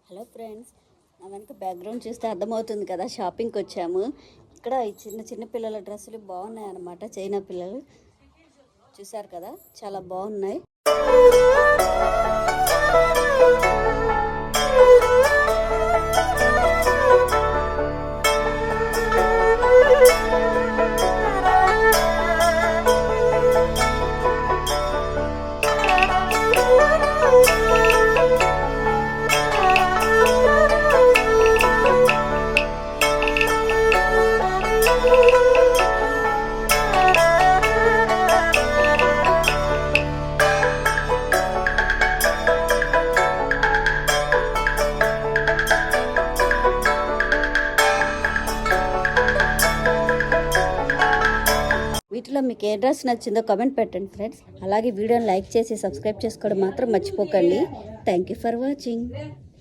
Hello friends, నా వెనక background చూస్తే అర్థమవుతుంది కదా, షాపింగ్కి వచ్చాము. ఇక్కడ ఈ చిన్న చిన్న పిల్లల డ్రెస్సులు బాగున్నాయి అన్నమాట. చైనా పిల్లలు చూసారు కదా, చాలా బాగున్నాయి. వీటిలో మీకు ఏ డ్రెస్ నచ్చిందో కామెంట్ పెట్టండి ఫ్రెండ్స్. అలాగే వీడియోని లైక్ చేసి సబ్స్క్రైబ్ చేసుకోవడం మాత్రం మర్చిపోకండి. Thank you for watching.